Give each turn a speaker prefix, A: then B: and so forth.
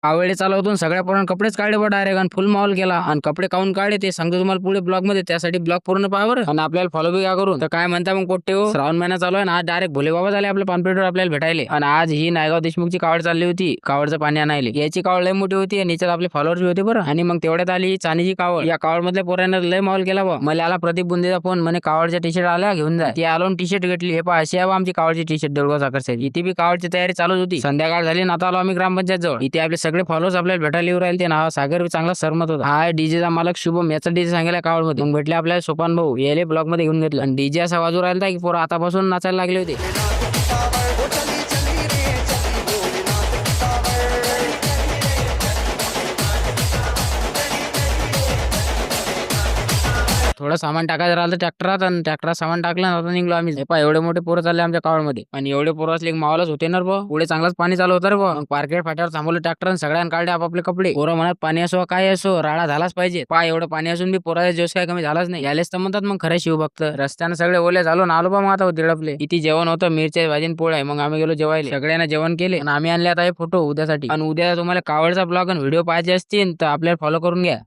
A: कावळे चालवतून सगळ्या पोरांना कपडेच काढले बा डायरेक्ट आणि फुल माहोल केला आणि कपडे काऊन काढले ते सांगतो तुम्हाला पुढे ब्लॉग मध्ये. त्यासाठी ब्लॉग पूर्ण पाहावर आणि आपल्याला फॉलो बी करून. तर काय म्हणता मग पोट्टे हो, श्रावण महिना चालू आहे ना, आज डायरेक्ट भोले बाबा झाले आपल्या पानपेटवर आपल्याला भेटायले. आणि आज ही नायगाव देशमुखची कावड चालली होती, कावडचं पाणी आणायले. याची कावड लय मोठी होती आणि याच्यात आपले फॉलोअर्स होते बरं. आणि मग तेवढ्यात आली चांदीची कावड. या कावड मधल्या पोरांना लय माहोल केला बा. मला आला प्रदीप बुंदेचा फोन, म्हणे कावडच्या टी शर्ट आल्या घेऊन जा. ती आलो टी शर्ट घेतली. हे पहा अशी आहे आमची कावडची टी शर्ट देऊळगाव साखर साहेब. इथे बी कावडची तयारी चालूच होती. संध्याकाळ झाली ना, आता आलो आम्ही ग्रामपंचायत जवळ. इथे आपले सगळे फॉलोअर्स आपल्याला भेटायला येऊ राहिले. ते नाव सागर चांगला सरमत होता. हा डीजेचा मालक शुभम, याचा डीजे सांगायला कावड मध्ये. मग भेटले आपल्याला सोपान भाऊ, याले ब्लॉग मध्ये घेऊन घेतलं आणि डीजे असा वाजू राहिला की पोरं आतापासून नाचायला लागले होते. थोडं सामान टाकायचं राहिलं ट्रॅक्टरात आणि ट्रॅक्टरात सामान टाकलं आता निघलो आम्ही. एवढे मोठे पोरं चालले आमच्या कावडमध्ये आणि एवढे पोरं असले मावलच होते ना रे. पुढे चांगलाच पाणी चालू होतं रे. मग पार्केट फाट्यावर थांबवलं ट्रॅक्टर आणि सगळ्यांना काढले आपापले कपडे. पोरं म्हणत पाणी असो काय असो राडा झालाच पाहिजे. एवढं पाणी असून बी पोराचा जोश काय कमी झालाच नाही. यालेच तर म्हणतात मग खरं शिवभक्त. रस्त्यानं सगळे ओले झालो ना आलो बा मग आता तिडपले. इथे जेवण होतं, मिरच्या भाजीन पोळ्या. मग आम्ही गेलो जेवायला. सगळ्यांना जेवण केले आणि आम्ही आणले आता हे फोटो उद्यासाठी. आणि उद्या तुम्हाला कावडचा ब्लॉग आणि व्हिडिओ पाहिजे असतील तर आपल्याला फॉलो करून घ्या.